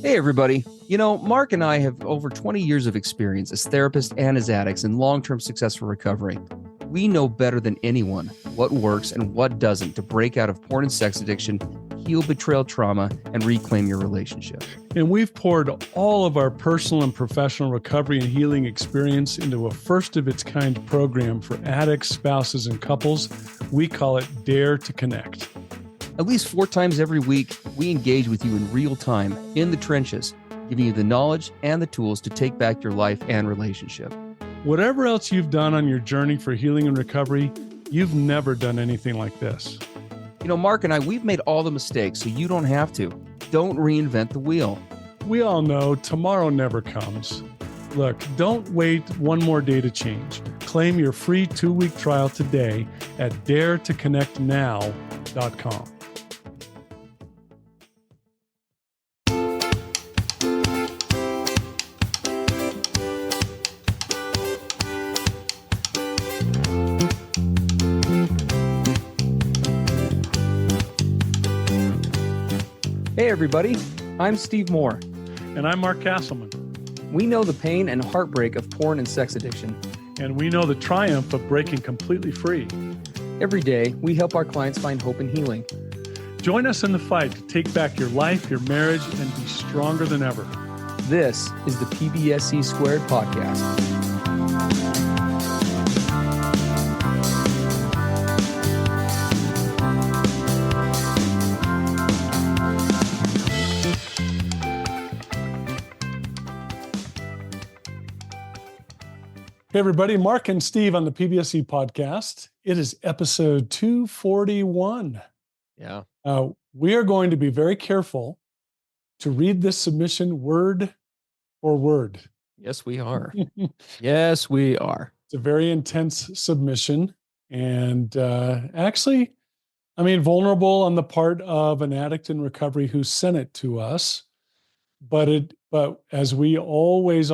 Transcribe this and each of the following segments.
Hey, everybody. Mark and I have over 20 years of experience as therapists and as addicts in long-term successful recovery. We know better than anyone what works and what doesn't to break out of porn and sex addiction, heal betrayal trauma, and reclaim your relationship. And we've poured all of our personal and professional recovery and healing experience into a first-of-its-kind program for addicts, spouses, and couples. We call it Dare to Connect. At least 4 times every week, we engage with you in real time, in the trenches, giving you the knowledge and the tools to take back your life and relationship. Whatever else you've done on your journey for healing and recovery, you've never done anything like this. Mark and I, we've made all the mistakes, so you don't have to. Don't reinvent the wheel. We all know tomorrow never comes. Look, don't wait one more day to change. Claim your free 2-week trial today at daretoconnectnow.com. Hey everybody, I'm Steve Moore. And I'm Mark Castleman. We know the pain and heartbreak of porn and sex addiction. And we know the triumph of breaking completely free. Every day, we help our clients find hope and healing. Join us in the fight to take back your life, your marriage, and be stronger than ever. This is the PBSE Squared podcast. Hey everybody, Mark and Steve on the PBSE podcast. It is episode 241. Yeah. We are going to be very careful to read this submission word for word. Yes, we are. Yes, we are. It's a very intense submission and vulnerable on the part of an addict in recovery who sent it to us. But as we always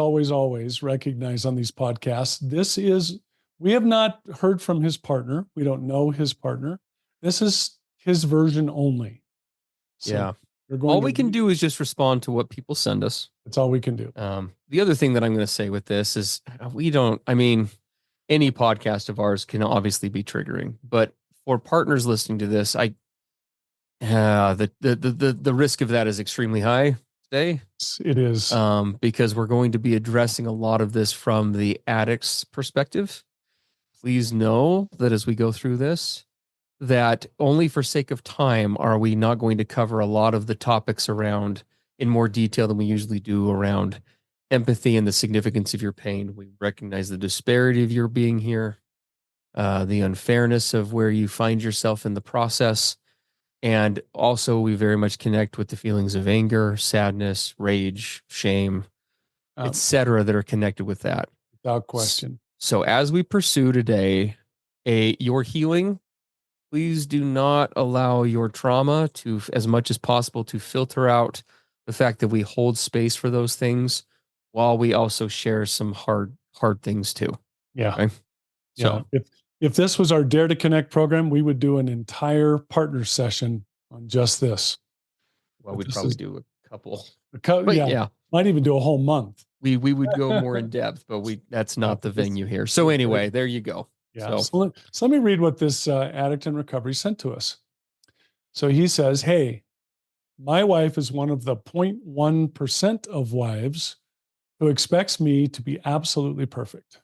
recognize on these podcasts, we have not heard from his partner. We don't know his partner. This is his version only. So all we can do is just respond to what people send us. That's all we can do. The other thing that I'm going to say with this is any podcast of ours can obviously be triggering, but for partners listening to this, the risk of that is extremely high today. It is. Because we're going to be addressing a lot of this from the addict's perspective. Please know that as we go through this, that only for sake of time are we not going to cover a lot of the topics around in more detail than we usually do around empathy and the significance of your pain. We recognize the disparity of your being here, the unfairness of where you find yourself in the process. And also, we very much connect with the feelings of anger, sadness, rage, shame, etc., that are connected with that. Without question. So as we pursue today your healing, please do not allow your trauma to, as much as possible, to filter out the fact that we hold space for those things while we also share some hard things too. Yeah. Okay? So if this was our Dare to Connect program, we would do an entire partner session on just this. Well, we'd probably do a couple. Might even do a whole month. We would go more in depth, but that's not the venue here. So anyway, there you go. Yeah. So let me read what this addict in recovery sent to us. So he says, "Hey, my wife is one of the 0.1% of wives who expects me to be absolutely perfect."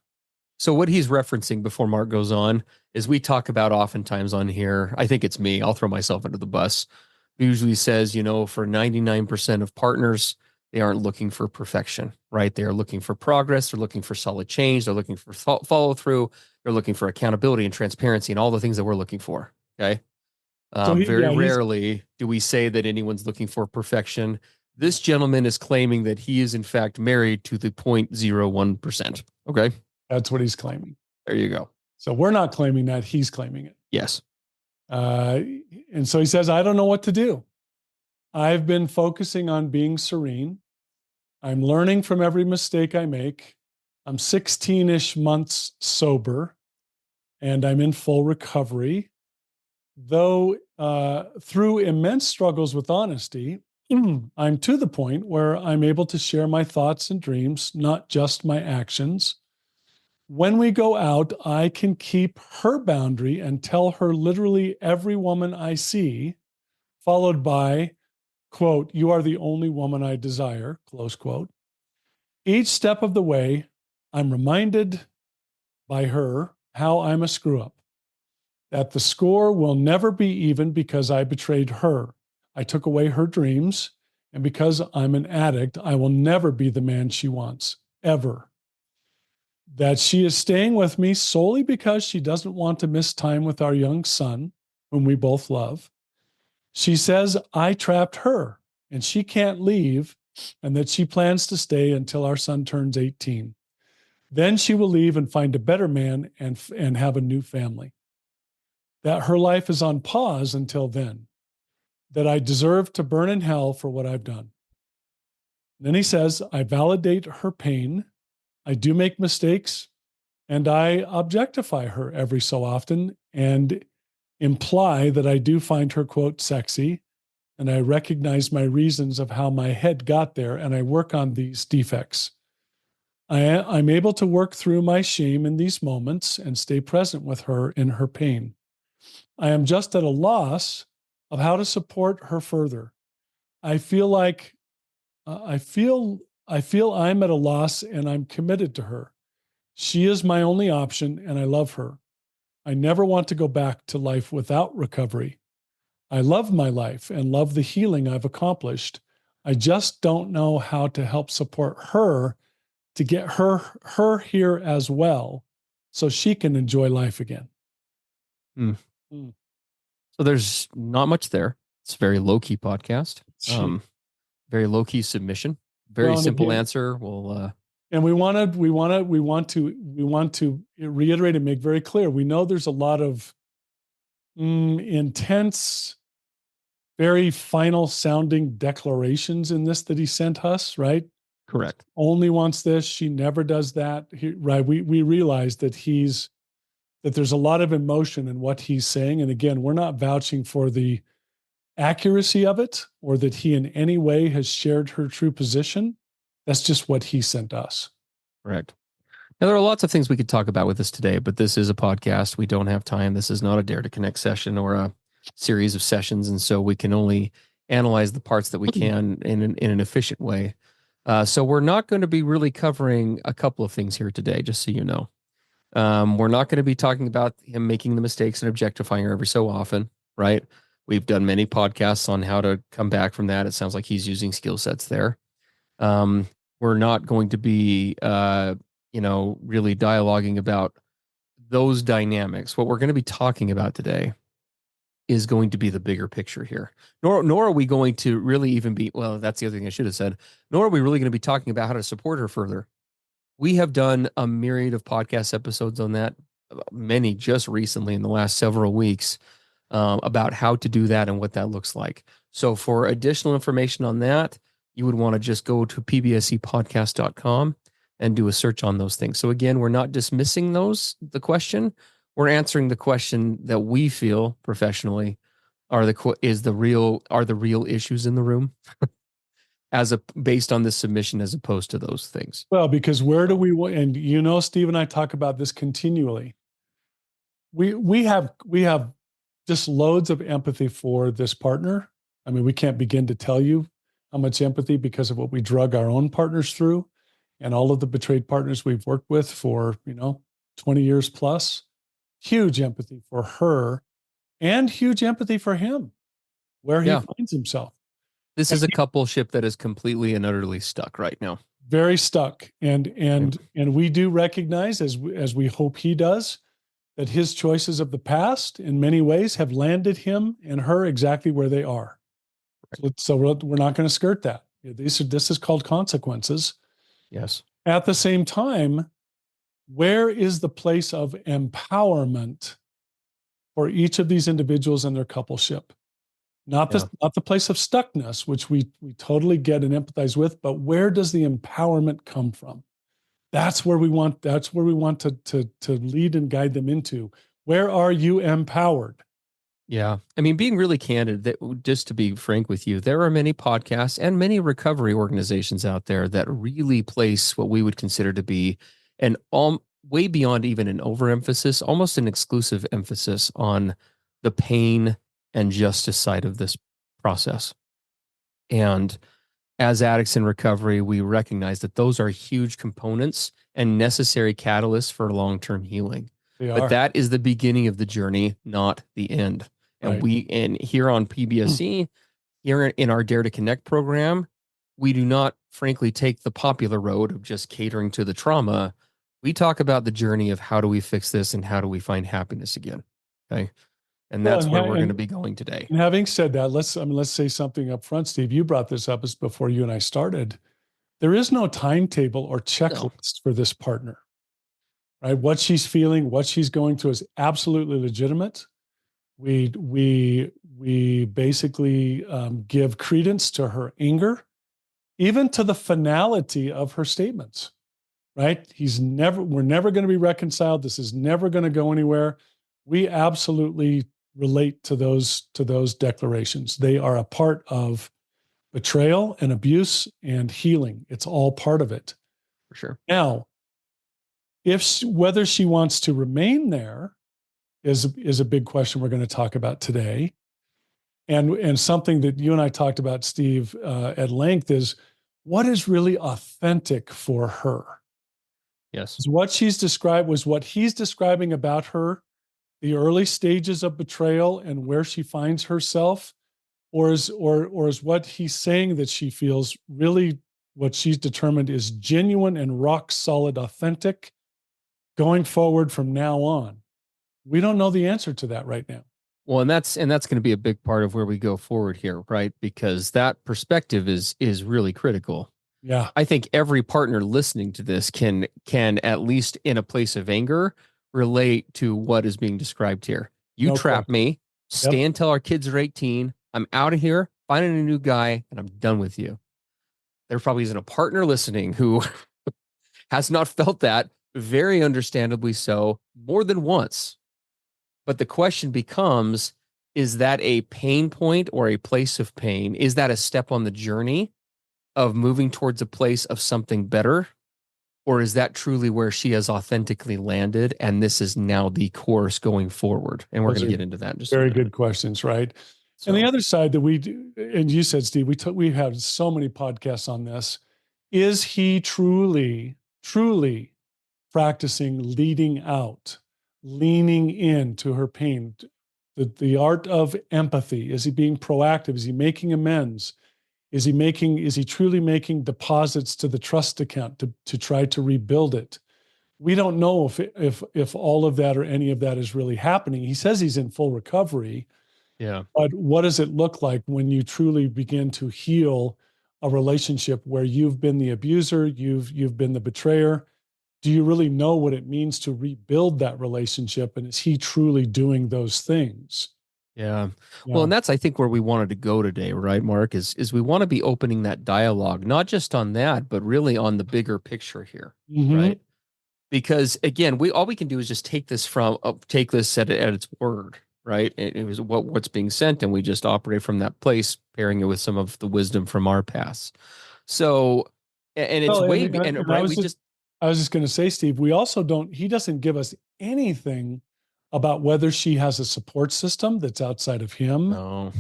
So what he's referencing before Mark goes on is we talk about oftentimes on here, I think it's me, I'll throw myself under the bus, who usually says, for 99% of partners, they aren't looking for perfection, right? They are looking for progress. They're looking for solid change. They're looking for follow through. They're looking for accountability and transparency and all the things that we're looking for. Okay. Very rarely do we say that anyone's looking for perfection. This gentleman is claiming that he is in fact married to the 0.01%. Okay. That's what he's claiming. There you go. So we're not claiming that, he's claiming it. Yes. And so he says, I don't know what to do. I've been focusing on being serene. I'm learning from every mistake I make. I'm 16-ish months sober, and I'm in full recovery. Though through immense struggles with honesty, I'm to the point where I'm able to share my thoughts and dreams, not just my actions. When we go out, I can keep her boundary and tell her literally every woman I see, followed by, quote, "You are the only woman I desire," close quote. Each step of the way, I'm reminded by her how I'm a screw up, that the score will never be even because I betrayed her. I took away her dreams, and because I'm an addict, I will never be the man she wants, ever. That she is staying with me solely because she doesn't want to miss time with our young son, whom we both love. She says I trapped her and she can't leave, and that she plans to stay until our son turns 18. Then she will leave and find a better man and have a new family. That her life is on pause until then. That I deserve to burn in hell for what I've done. Then he says, I validate her pain. I do make mistakes, and I objectify her every so often and imply that I do find her, quote, sexy. And I recognize my reasons of how my head got there, and I work on these defects. I'm able to work through my shame in these moments and stay present with her in her pain. I am just at a loss of how to support her further. I feel like I feel I'm at a loss and I'm committed to her. She is my only option and I love her. I never want to go back to life without recovery. I love my life and love the healing I've accomplished. I just don't know how to help support her to get her here as well so she can enjoy life again. Mm. So there's not much there. It's a very low-key podcast. Very low-key submission. Very simple answer. We'll and we want to reiterate and make very clear. We know there's a lot of intense, very final sounding declarations in this that he sent us, right? Correct. Only wants this. She never does that. Right. We realize that that there's a lot of emotion in what he's saying. And again, we're not vouching for the accuracy of it or that he in any way has shared her true position. That's just what he sent us. Correct. Now, there are lots of things we could talk about with this today, but this is a podcast. We don't have time. This is not a Dare to Connect session or a series of sessions. And so we can only analyze the parts that we can in an efficient way. So we're not going to be really covering a couple of things here today, just so you know. We're not going to be talking about him making the mistakes and objectifying her every so often, right? We've done many podcasts on how to come back from that. It sounds like he's using skill sets there. We're not going to be, really dialoguing about those dynamics. What we're going to be talking about today is going to be the bigger picture here. Nor are we going to really even be, well, that's the other thing I should have said, nor are we really going to be talking about how to support her further. We have done a myriad of podcast episodes on that, many just recently in the last several weeks, about how to do that and what that looks like. So for additional information on that, you would want to just go to pbsepodcast.com and do a search on those things. So again, we're not dismissing the question. We're answering the question that we feel professionally are the real issues in the room based on this submission as opposed to those things. Well, because where do we, and Steve and I talk about this continually. We have just loads of empathy for this partner. I mean, we can't begin to tell you how much empathy because of what we drug our own partners through and all of the betrayed partners we've worked with for, 20 years plus. Huge empathy for her and huge empathy for him, where he finds himself. This is a coupleship that is completely and utterly stuck right now. Very stuck. And we do recognize, as we hope he does, that his choices of the past in many ways have landed him and her exactly where they are. Right. So we're not going to skirt that. This is called consequences. Yes. At the same time, where is the place of empowerment for each of these individuals in their coupleship? Not the place of stuckness, which we totally get and empathize with, but where does the empowerment come from? That's where we want to lead and guide them into. Where are you empowered? Yeah. I mean, being really candid, that just to be frank with you, there are many podcasts and many recovery organizations out there that really place what we would consider to be an way beyond even an overemphasis, almost an exclusive emphasis on the pain and justice side of this process. And as addicts in recovery, we recognize that those are huge components and necessary catalysts for long-term healing. They But are. that is the beginning of the journey, not the end. And Right. and here on PBSE, here in our Dare to Connect program, we do not frankly take the popular road of just catering to the trauma. We talk about the journey of how do we fix this and how do we find happiness again. Okay. And Well, that's where we're going to be going today. and having said that, let's say something up front, Steve. You brought this up as before you and I started. There is no timetable or No. checklist for this partner, right? What she's feeling, what she's going through is absolutely legitimate. We basically give credence to her anger, even to the finality of her statements, right? We're never going to be reconciled. This is never going to go anywhere. We absolutely relate to those declarations. They are a part of betrayal and abuse and healing. It's all part of it. For sure. Now, whether she wants to remain there is a big question we're going to talk about today. And something that you and I talked about, Steve, at length is what is really authentic for her. Yes. Is what she's described was what he's describing about her, the early stages of betrayal and where she finds herself, or is what he's saying that she feels really what she's determined is genuine and rock solid, authentic going forward from now on. We don't know the answer to that right now. Well, and that's going to be a big part of where we go forward here, right? Because that perspective is really critical. Yeah. I think every partner listening to this can at least in a place of anger relate to what is being described here. You No trap question. me, stay until our kids are 18. I'm out of here, finding a new guy, and I'm done with you. There probably isn't a partner listening who has not felt that, very understandably so, more than once. But the question becomes, is that a pain point or a place of pain? Is that a step on the journey of moving towards a place of something better? Or is that truly where she has authentically landed and this is now the course going forward? And we're going to get into that in just a very minute. good questions, right? So, and the other side that we do, and you said, Steve, we've had so many podcasts on this. Is he truly practicing leading out, leaning into her pain? The art of empathy. Is he being proactive? Is he making amends? Is he truly making deposits to the trust account to try to rebuild it? We don't know if all of that or any of that is really happening. He says he's in full recovery. yeah. But what does it look like when you truly begin to heal a relationship where you've been the abuser, you've been the betrayer? Do you really know what it means to rebuild that relationship? And is he truly doing those things? Yeah. Yeah. Well, and that's, I think, where we wanted to go today, right, Mark, is we want to be opening that dialogue, not just on that, but really on the bigger picture here, Mhm. right? Because again, all we can do is just take this at its word, right? It was what's being sent, and we just operate from that place, pairing it with some of the wisdom from our past. So, and it's Well, way, and and I right, was just going to say, Steve, he doesn't give us anything about whether she has a support system that's outside of him. no.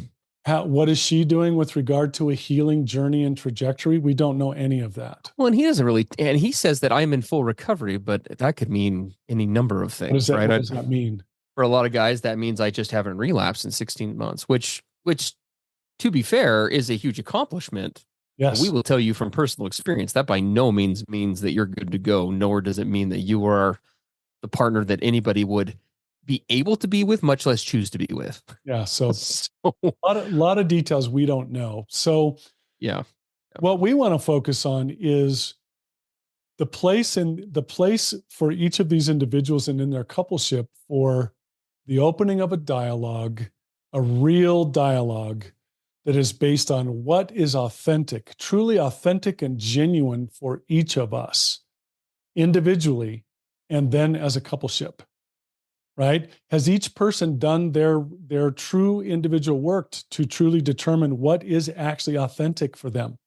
What is she doing with regard to a healing journey and trajectory? We don't know any of that. Well, and he doesn't really, and he says that I'm in full recovery, but that could mean any number of things, right? What does that mean? For a lot of guys, that means I just haven't relapsed in 16 months, which, to be fair, is a huge accomplishment. Yes. We will tell you from personal experience that by no means means that you're good to go, nor does it mean that you are the partner that anybody would be able to be with, much less choose to be with. Yeah. So a lot of details we don't know. So yeah. What we want to focus on is the place for each of these individuals and in their coupleship for the opening of a dialogue, a real dialogue that is based on what is authentic, truly authentic and genuine for each of us individually, and then as a coupleship. right? Has each person done their true individual work to truly determine what is actually authentic for them?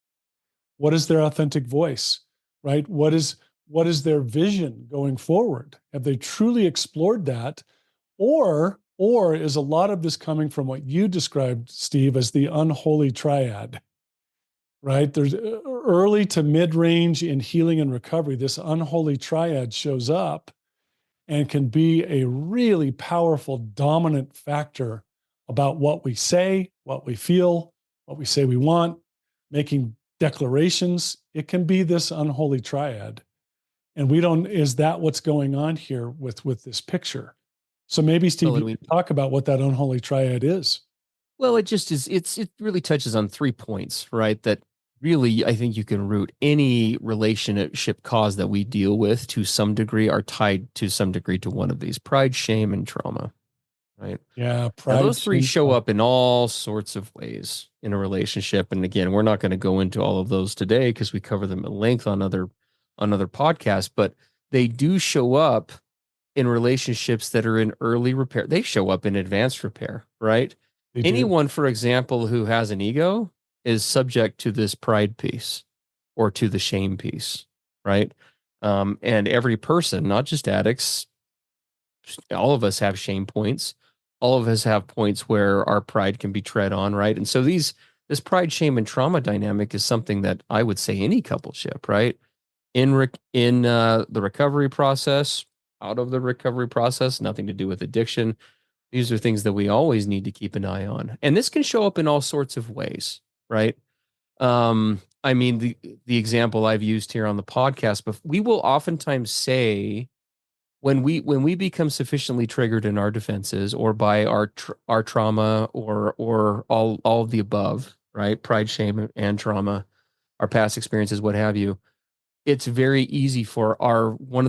What is their authentic voice, right? What is their vision going forward? Have they truly explored that? Or is a lot of this coming from what you described, Steve, as the unholy triad, right? There's early to mid-range in healing and recovery. This unholy triad shows up and can be a really powerful dominant factor about what we say, what we feel, what we say we want, making declarations. It can be this unholy triad. And we don't, is that what's going on here with this picture? So maybe, Steve, Well, you can talk about what that unholy triad is. well, it just is. It really touches on 3 points, right? That really, I think you can root any relationship cause that we deal with to some degree are tied to some degree to one of these: pride, shame, and trauma, right? Yeah, Now, pride, those three shame, show trauma. up in all sorts of ways in a relationship. And again, we're not going to go into all of those today because we cover them at length on other podcasts, but they do show up in relationships that are in early repair. They show up in advanced repair, right? They do. Anyone, for example, who has an ego is subject to this pride piece or to the shame piece, right? And every person, not just addicts, all of us have shame points. All of us have points where our pride can be tread on, right? And so this pride, shame, and trauma dynamic is something that I would say any coupleship, right? In the recovery process, out of the recovery process, nothing to do with addiction. These are things that we always need to keep an eye on. And this can show up in all sorts of ways, right? I mean, the example I've used here on the podcast, but we will oftentimes say when we become sufficiently triggered in our defenses or by our trauma or all of the above, right? Pride, shame, and trauma, our past experiences, what have you. It's very easy for our one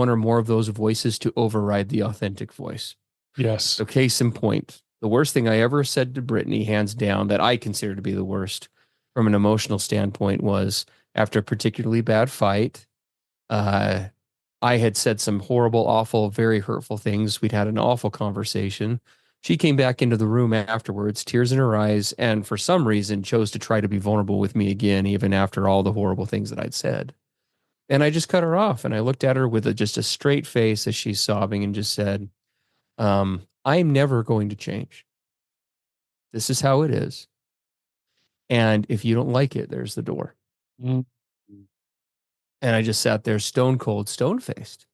or more of those voices to override the authentic voice. Yes. So, case in point, the worst thing I ever said to Brittany, hands down, that I consider to be the worst from an emotional standpoint was after a particularly bad fight. Uh, I had said some horrible, awful, very hurtful things. We'd had an awful conversation. She came back into the room afterwards, tears in her eyes, and for some reason chose to try to be vulnerable with me again, even after all the horrible things that I'd said. And I just cut her off and I looked at her with just a straight face as she's sobbing and just said, I'm never going to change. This is how it is. And if you don't like it, there's the door. Mhm. And I just sat there stone cold, stone faced.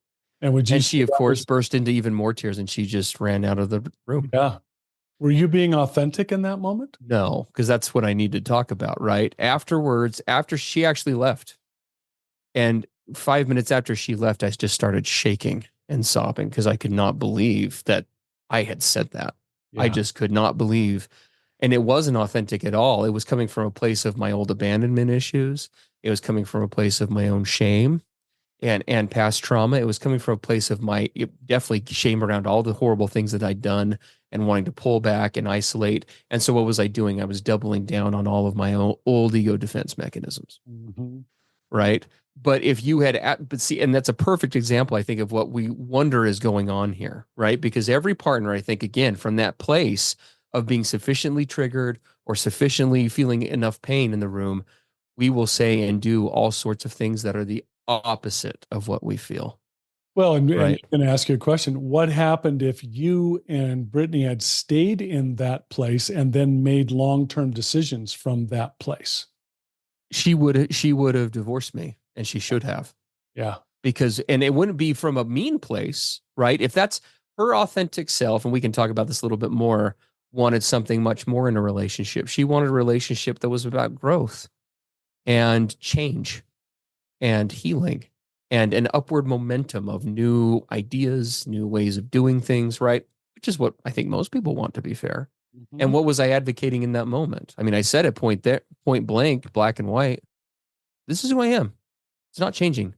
And would you And say she, of that course, was, burst into even more tears and she just ran out of the room. yeah. Were you being authentic in that moment? No, because that's what I need to talk about, right? Afterwards, after she actually left, and 5 minutes after she left, I just started shaking and sobbing because I could not believe that I had said that. I Yeah. just could not believe. And it wasn't authentic at all. It was coming from a place of my old abandonment issues. It was coming from a place of my own shame and past trauma. It was coming from a place of my definitely shame around all the horrible things that I'd done and wanting to pull back and isolate. And so what was I doing? I was doubling down on all of my old ego defense mechanisms. Mm-hmm. Right. But if you had, but see, and that's a perfect example, I think, of what we wonder is going on here, right? Because every partner, I think, again, from that place of being sufficiently triggered or sufficiently feeling enough pain in the room, we will say and do all sorts of things that are the opposite of what we feel, Well, and I'm right? going to ask you a question. What happened if you and Brittany had stayed in that place and then made long-term decisions from that place? She would have divorced me, and she should have. Yeah. Because and it wouldn't be from a mean place, right? If that's her authentic self, and we can talk about this a little bit more, wanted something much more in a relationship. She wanted a relationship that was about growth and change and healing and an upward momentum of new ideas, new ways of doing things, right? Which is what I think most people want, to be fair. And Mhm. what was I advocating in that moment? I mean, I said it point blank, black and white. This is who I am. It's not changing.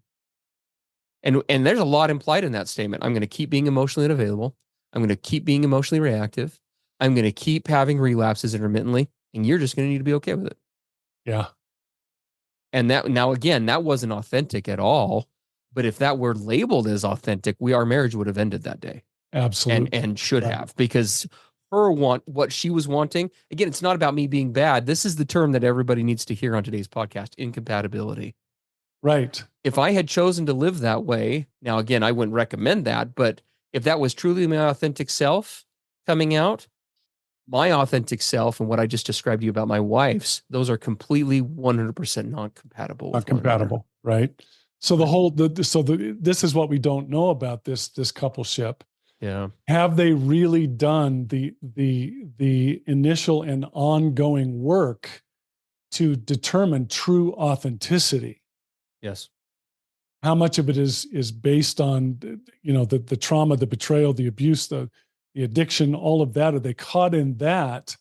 And there's a lot implied in that statement. I'm going to keep being emotionally unavailable. I'm going to keep being emotionally reactive. I'm going to keep having relapses intermittently, and you're just going to need to be okay with it. Yeah. And that now again, that wasn't authentic at all. But if that were labeled as authentic, our marriage would have ended that day. Absolutely. and should Right. have, because what she was wanting, again, it's not about me being bad. This is the term that everybody needs to hear on today's podcast: incompatibility. Right. If I had chosen to live that way, now again, I wouldn't recommend that, but if that was truly my authentic self coming out, my authentic self and what I just described to you about my wife's, those are completely 100% non-compatible Not with one another. compatible. Right. So this is what we don't know about this coupleship. Yeah. Have they really done the initial and ongoing work to determine true authenticity? Yes. How much of it is based on, the trauma, the betrayal, the abuse, the addiction, all of that? Are they caught in that,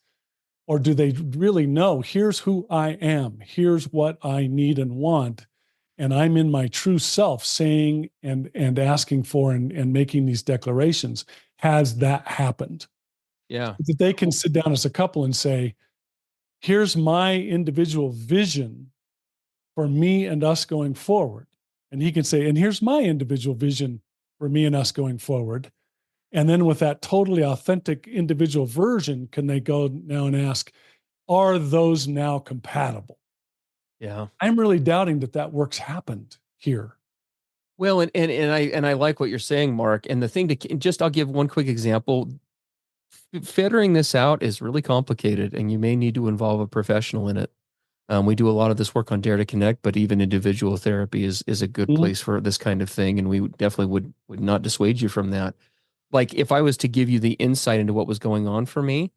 or do they really know, here's who I am, here's what I need and want, and I'm in my true self, saying and asking for and making these declarations? Has that happened? Yeah. That they can sit down as a couple and say, here's my individual vision for me and us going forward. And he can say, and here's my individual vision for me and us going forward. And then with that totally authentic individual version, can they go now and ask, are those now compatible? Yeah. I'm really doubting that work's happened here. Well, and I like what you're saying, Mark. And the thing I'll give one quick example. Figuring this out is really complicated, and you may need to involve a professional in it. We do a lot of this work on Dare to Connect, but even individual therapy is a good place for this kind of thing, and we definitely would not dissuade you from that. Like, if I was to give you the insight into what was going on for me,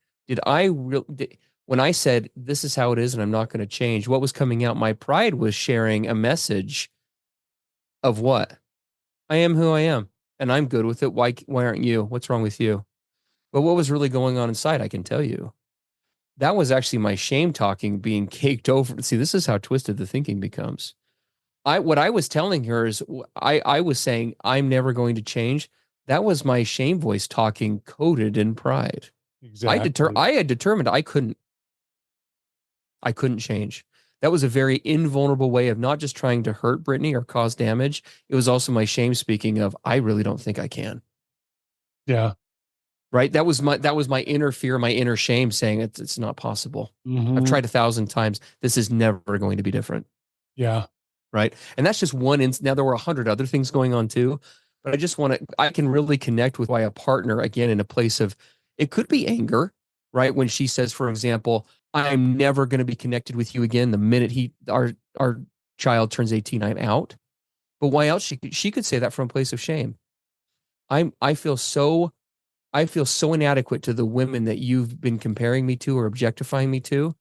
when I said this is how it is and I'm not going to change, what was coming out? My pride was sharing a message of what? I am who I am, and I'm good with it. Why aren't you? What's wrong with you? But what was really going on inside, I can tell you. That was actually my shame talking being caked over. See, this is how twisted the thinking becomes. What I was telling her is I was saying I'm never going to change. That was my shame voice talking, coded in pride. Exactly. I had determined I couldn't change. That was a very invulnerable way of not just trying to hurt Brittany or cause damage. It was also my shame speaking of, I really don't think I can. Yeah. Right. That was my inner fear, my inner shame saying it's not possible. Mm-hmm. I've tried 1,000 times. This is never going to be different. Yeah. Right. And that's just one instance. Now there were 100 other things going on too, but I can really connect with why a partner, again, in a place of, it could be anger, right? When she says, for example, I'm never going to be connected with you again. The minute our child turns 18, I'm out. But why else? She could say that from a place of shame. I feel so inadequate to the women that you've been comparing me to or objectifying me to.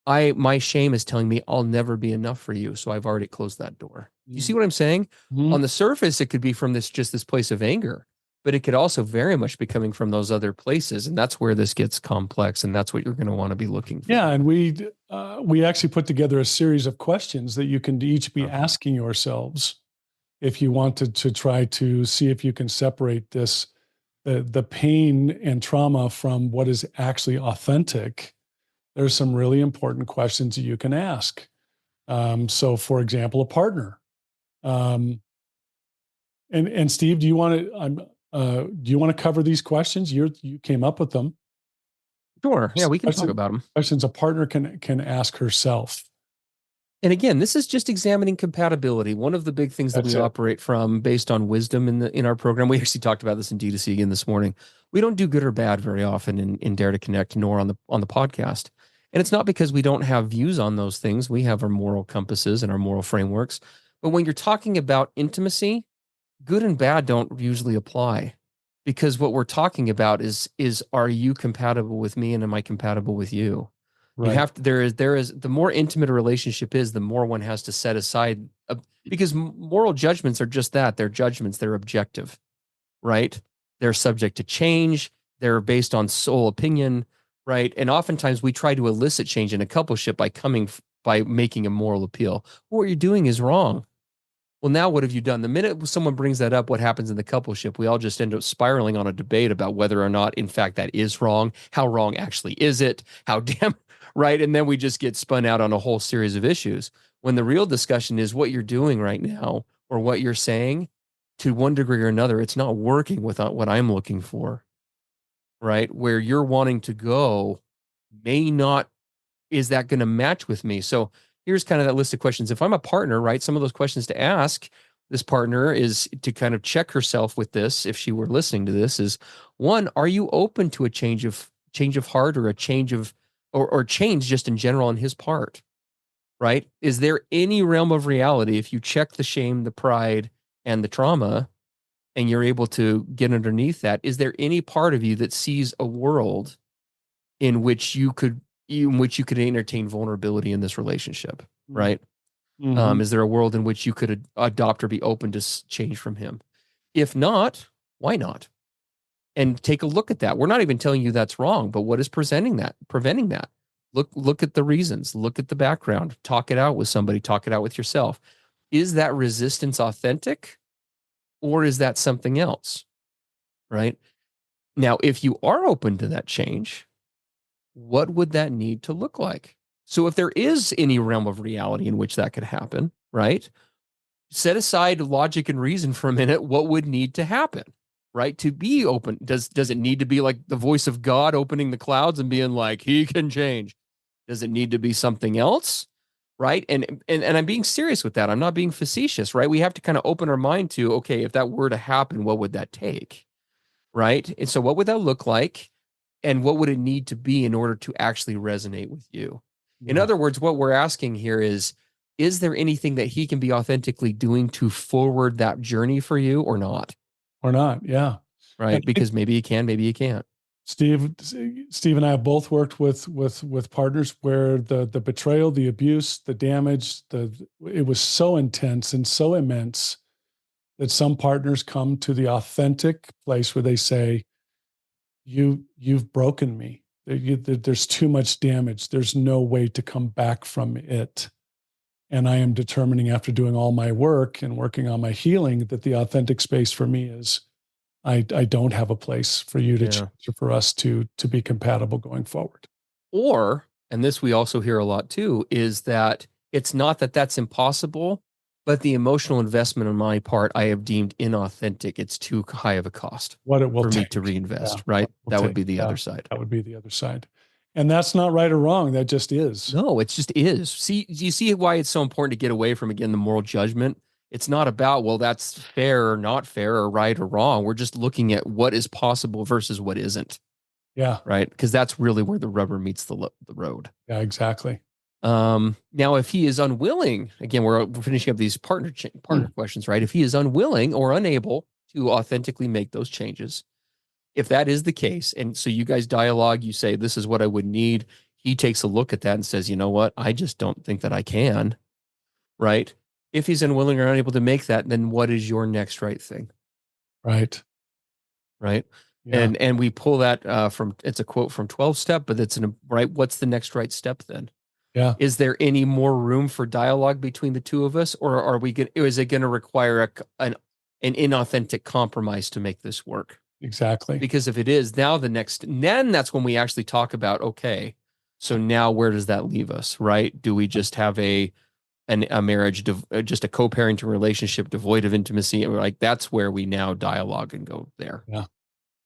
My shame is telling me I'll never be enough for you. So I've already closed that door. You see what I'm saying? Mm-hmm. On the surface, it could be from this place of anger, but it could also very much be coming from those other places. And that's where this gets complex. And that's what you're going to want to be looking for. Yeah. And we actually put together a series of questions that you can each be asking yourselves if you wanted to try to see if you can separate the pain and trauma from what is actually authentic. There's some really important questions that you can ask. So, for example, a partner. And Steve, do you want to cover these questions? You came up with them. Sure. Yeah, we can talk about them. Questions a partner can ask herself. And again, this is just examining compatibility. One of the big things that we operate from based on wisdom in our program, we actually talked about this in D2C again this morning. We don't do good or bad very often in Dare to Connect, nor on the podcast. And it's not because we don't have views on those things. We have our moral compasses and our moral frameworks. But when you're talking about intimacy, good and bad don't usually apply, because what we're talking about is are you compatible with me and am I compatible with you? Right. You have to, there is the more intimate a relationship is, the more one has to set aside, because moral judgments are just that. They're judgments. They're objective, right? They're subject to change. They're based on soul opinion, right? And oftentimes we try to elicit change in a coupleship by making a moral appeal. What you're doing is wrong. Well, now what have you done? The minute someone brings that up, what happens in the coupleship? We all just end up spiraling on a debate about whether or not, in fact, that is wrong. How wrong actually is it? How damn right? And then we just get spun out on a whole series of issues. When the real discussion is what you're doing right now or what you're saying, to one degree or another, it's not working without what I'm looking for, right? Where you're wanting to go may not, is that going to match with me? So here's kind of that list of questions. If I'm a partner, right, some of those questions to ask this partner is to kind of check herself with this, if she were listening to this, is one, are you open to a change of heart, or a change of, or change just in general on his part, right? Is there any realm of reality, if you check the shame, the pride, and the trauma, and you're able to get underneath that, is there any part of you that sees a world in which you could entertain vulnerability in this relationship, right? Mhm. Is there a world in which you could adopt or be open to change from him? If not, why not? And take a look at that. We're not even telling you that's wrong, but what is preventing that? Look at the reasons, look at the background, talk it out with somebody, talk it out with yourself. Is that resistance authentic, or is that something else? Right? Now, if you are open to that change, what would that need to look like? So if there is any realm of reality in which that could happen, right? Set aside logic and reason for a minute. What would need to happen, right? To be open. Does it need to be like the voice of God opening the clouds and being like, he can change? Does it need to be something else? Right. And I'm being serious with that. I'm not being facetious, right? We have to kind of open our mind to, okay, if that were to happen, what would that take? Right. And so what would that look like? And what would it need to be in order to actually resonate with you? In Yeah. other words, what we're asking here is there anything that he can be authentically doing to forward that journey for you, or not? Or not. Yeah. Right. And Because maybe you can, maybe you can't. Steve and I have both worked with partners where the betrayal, the abuse, the damage, it was so intense and so immense that some partners come to the authentic place where they say, you've broken me. There's too much damage. There's no way to come back from it. And I am determining, after doing all my work and working on my healing, that the authentic space for me is, I don't have a place for you to change, or for us to be compatible going forward. Or, and this we also hear a lot too, is that it's not that that's impossible, but the emotional investment on my part, I have deemed inauthentic. It's too high of a cost What it will for me take to reinvest, Yeah, right? what it will That would take. be the Yeah, other side. that would be the other side. And that's not right or wrong. That just is. No, it's just is. See, do you see why it's so important to get away from, again, the moral judgment? It's not about, well, that's fair or not fair, or right or wrong. We're just looking at what is possible versus what isn't, Yeah. right? Because that's really where the rubber meets the road. Yeah, exactly. Now, if he is unwilling, again, we're finishing up these partner questions, right? If he is unwilling or unable to authentically make those changes, if that is the case, and so you guys dialogue, you say, this is what I would need. He takes a look at that and says, you know what? I just don't think that I can, right? If he's unwilling or unable to make that, then what is your next right thing? Right. Right. Yeah. And we pull that from, it's a quote from 12 step, but it's right. What's the next right step then? Yeah. Is there any more room for dialogue between the two of us, or is it going to require an inauthentic compromise to make this work? Exactly. Because if it is, then that's when we actually talk about, okay, so now where does that leave us, right? Do we just have a marriage, just a co-parenting relationship devoid of intimacy? And like, that's where we now dialogue and go there. Yeah.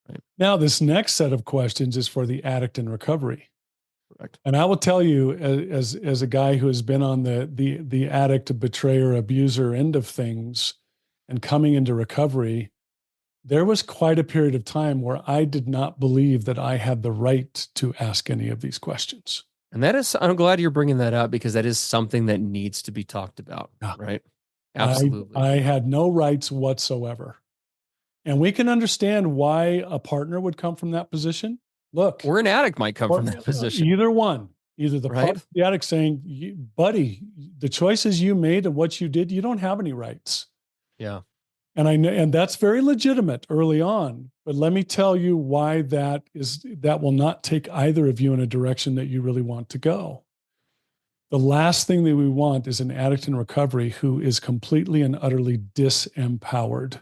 Right. Now, this next set of questions is for the addict in recovery. Correct. And I will tell you, as a guy who has been on the addict, betrayer, abuser end of things, and coming into recovery, there was quite a period of time where I did not believe that I had the right to ask any of these questions. And I'm glad you're bringing that up, because that is something that needs to be talked about. Yeah. Right. Absolutely. I had no rights whatsoever. And we can understand why a partner would come from that position. Look, or an addict might come from that position. Either one. Either the Right? the addict saying, buddy, the choices you made and what you did, you don't have any rights. Yeah. And I know, and that's very legitimate early on. But let me tell you why that will not take either of you in a direction that you really want to go. The last thing that we want is an addict in recovery who is completely and utterly disempowered.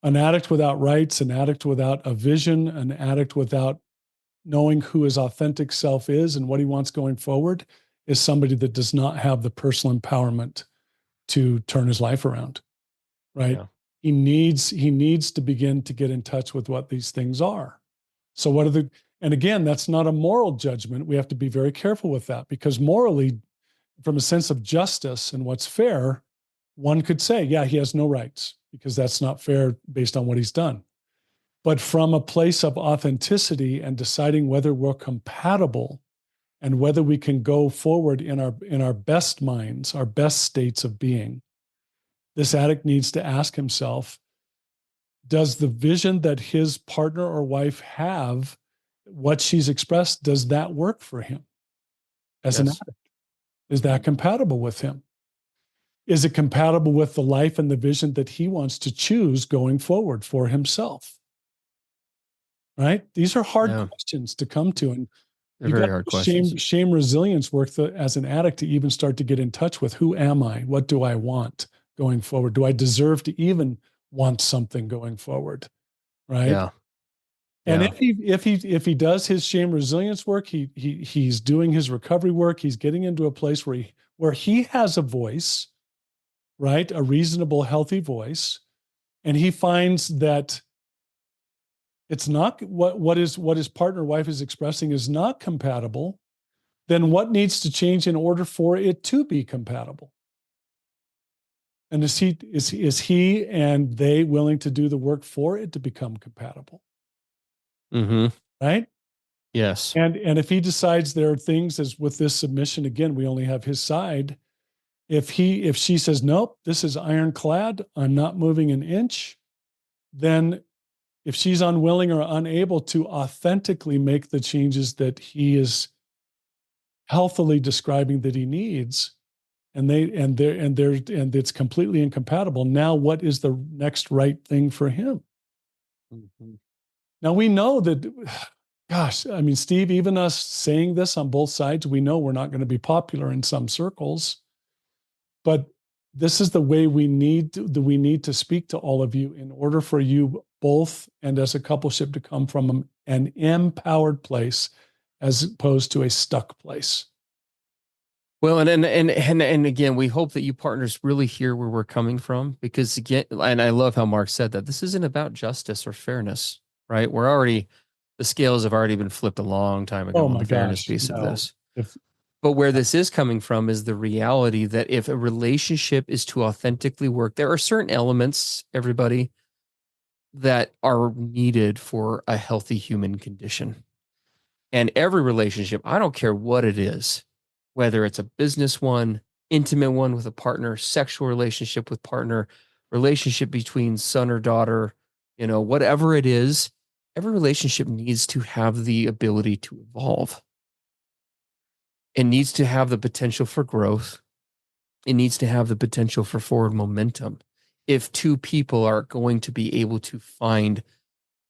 An addict without rights, an addict without a vision, an addict without knowing who his authentic self is and what he wants going forward, is somebody that does not have the personal empowerment to turn his life around. Right. Yeah. he needs to begin to get in touch with what these things are. So what are the, and again, that's not a moral judgment. We have to be very careful with that, because morally, from a sense of justice and what's fair, one could say, yeah, he has no rights because that's not fair based on what he's done. But from a place of authenticity and deciding whether we're compatible and whether we can go forward in our best minds, our best states of being, this addict needs to ask himself, does the vision that his partner or wife have, what she's expressed, does that work for him as an addict? Is that compatible with him? Is it compatible with the life and the vision that he wants to choose going forward for himself? Right? These are hard questions to come to. And they're very hard questions. Shame resilience work as an addict to even start to get in touch with, who am I? What do I want going forward? Do I deserve to even want something going forward? Right? Yeah. And if he does his shame resilience work, he's doing his recovery work, he's getting into a place where he has a voice, right? A reasonable, healthy voice. And he finds that it's not what his partner or wife is expressing is not compatible, then what needs to change in order for it to be compatible? And is he and they willing to do the work for it to become compatible? Mm-hmm. Right? Yes. And if he decides there are things, as with this submission, again, we only have his side. If she says, nope, this is ironclad, I'm not moving an inch, then if she's unwilling or unable to authentically make the changes that he is healthily describing that he needs, and it's completely incompatible, now what is the next right thing for him? Mm-hmm. Now we know that, gosh, I mean, Steve, even us saying this on both sides, we know we're not going to be popular in some circles, but this is the way we need to speak to all of you in order for you both and as a coupleship to come from an empowered place as opposed to a stuck place. Well, and again, we hope that you partners really hear where we're coming from, because again, and I love how Mark said that this isn't about justice or fairness, right? The scales have already been flipped a long time ago on the fairness piece of this. But where this is coming from is the reality that if a relationship is to authentically work, there are certain elements, everybody, that are needed for a healthy human condition. And every relationship, I don't care what it is, whether it's a business one, intimate one with a partner, sexual relationship with partner, relationship between son or daughter, whatever it is, every relationship needs to have the ability to evolve. It needs to have the potential for growth. It needs to have the potential for forward momentum. If two people are going to be able to find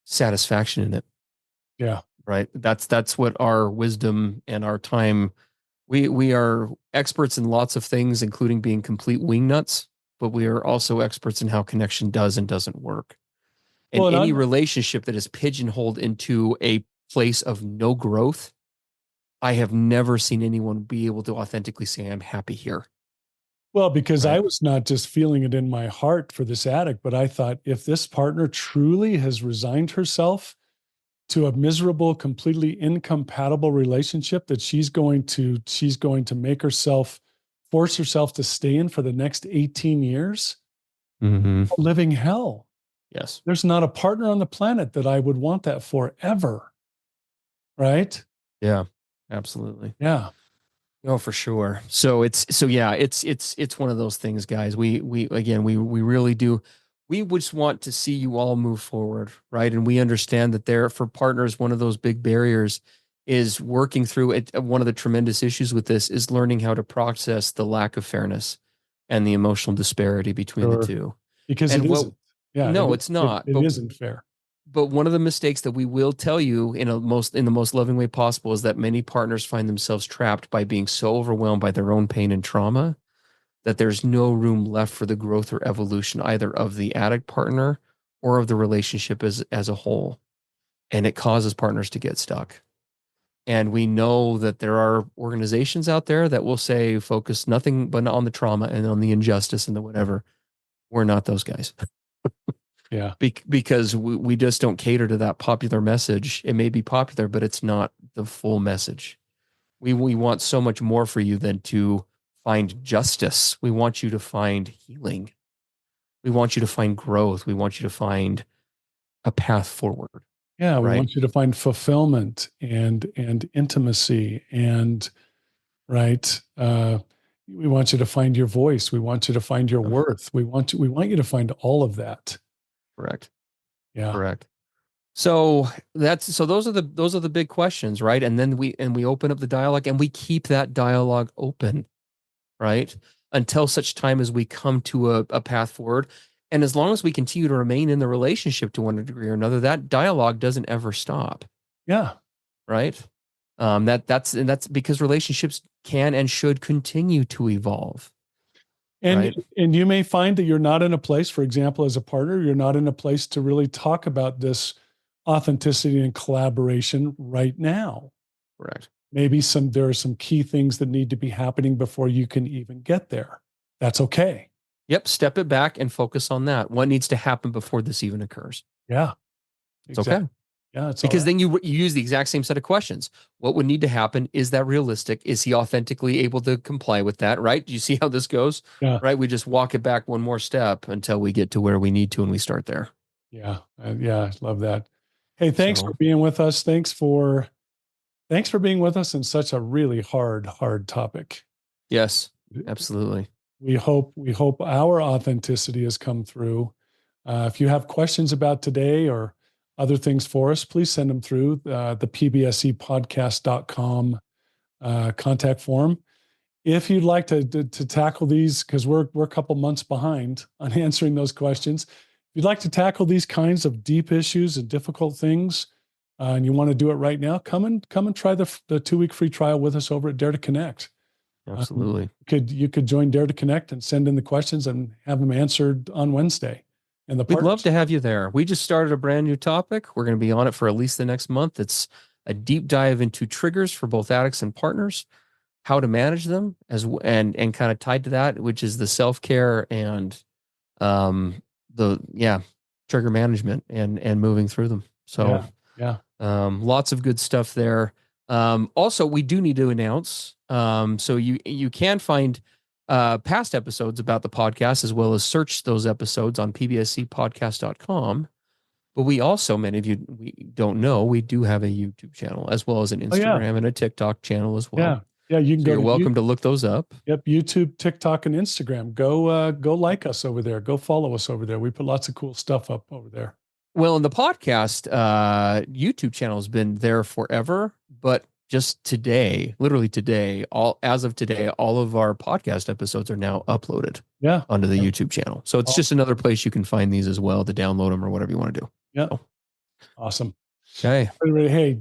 satisfaction in it. Yeah. Right. That's what our wisdom and our time. We are experts in lots of things, including being complete wingnuts, but we are also experts in how connection does and doesn't work. And any relationship that is pigeonholed into a place of no growth, I have never seen anyone be able to authentically say, I'm happy here. Well, because I was not just feeling it in my heart for this addict, but I thought, if this partner truly has resigned herself to a miserable, completely incompatible relationship that she's going to force herself to stay in for the next 18 years, living hell. Yes. There's not a partner on the planet that I would want that for ever. Right? Yeah, absolutely. Yeah. Oh, for sure. So it's one of those things, guys. We really do. We just want to see you all move forward, right? And we understand that there, for partners, one of those big barriers is working through it. One of the tremendous issues with this is learning how to process the lack of fairness and the emotional disparity between the two. Because it isn't. Yeah. No, it's not. It isn't fair. But one of the mistakes that we will tell you in the most loving way possible is that many partners find themselves trapped by being so overwhelmed by their own pain and trauma that there's no room left for the growth or evolution either of the addict partner or of the relationship as a whole. And it causes partners to get stuck. And we know that there are organizations out there that will say, focus nothing but on the trauma and on the injustice and the whatever. We're not those guys. Yeah. Because we just don't cater to that popular message. It may be popular, but it's not the full message. We want so much more for you than to find justice. We want you to find healing. We want you to find growth. We want you to find a path forward. Yeah, we right? want you to find fulfillment and intimacy and right. We want you to find your voice. We want you to find your worth. We want you to find all of that. Correct. Yeah. Correct. So those are the big questions, right? And then we open up the dialogue and we keep that dialogue open, right? Until such time as we come to a path forward. And as long as we continue to remain in the relationship to one degree or another, that dialogue doesn't ever stop. Yeah. Right. That's because relationships can and should continue to evolve. And right? and you may find that you're not in a place, for example, as a partner, you're not in a place to really talk about this authenticity and collaboration right now. Correct. Maybe there are some key things that need to be happening before you can even get there. That's okay. Yep. Step it back and focus on that. What needs to happen before this even occurs? Yeah. It's okay. Yeah, it's because all right. then you use the exact same set of questions. What would need to happen? Is that realistic? Is he authentically able to comply with that? Right? Do you see how this goes? Yeah. Right? We just walk it back one more step until we get to where we need to and we start there. Yeah. Yeah. I love that. Hey, thanks So- for being with us. Thanks for being with us in such a really hard topic. Yes, absolutely. We hope our authenticity has come through. If you have questions about today or other things for us, please send them through the pbsepodcast.com contact form. If you'd like to tackle these, because we're a couple months behind on answering those questions, if you'd like to tackle these kinds of deep issues and difficult things, and you want to do it right now, come and try the 2-week free trial with us over at Dare to Connect. Absolutely. You could join Dare to Connect and send in the questions and have them answered on Wednesday. And We'd love to have you there. We just started a brand new topic. We're going to be on it for at least the next month. It's a deep dive into triggers for both addicts and partners, how to manage them, and kind of tied to that, which is the self-care and trigger management and moving through them. So yeah. Lots of good stuff there. Also, we do need to announce, so you can find past episodes about the podcast as well as search those episodes on pbsepodcast.com. But we also, many of you we don't know, we do have a YouTube channel as well as an Instagram and a TikTok channel as well. Yeah, you can You're welcome to look those up. Yep, YouTube, TikTok, and Instagram. Go like us over there. Go follow us over there. We put lots of cool stuff up over there. Well, in the podcast, YouTube channel has been there forever, but just today, literally today, all of our podcast episodes are now uploaded onto the YouTube channel. So it's just another place you can find these as well to download them or whatever you want to do. Yeah. So. Awesome. Okay. Everybody, hey,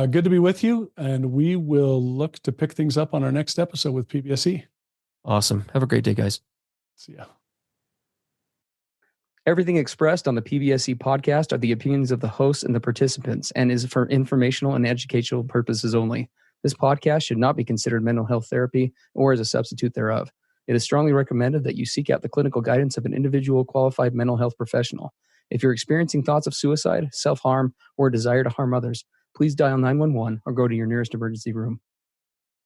good to be with you. And we will look to pick things up on our next episode with PBSE. Awesome. Have a great day, guys. See ya. Everything expressed on the PBSE podcast are the opinions of the hosts and the participants and is for informational and educational purposes only. This podcast should not be considered mental health therapy or as a substitute thereof. It is strongly recommended that you seek out the clinical guidance of an individual qualified mental health professional. If you're experiencing thoughts of suicide, self-harm, or a desire to harm others, please dial 911 or go to your nearest emergency room.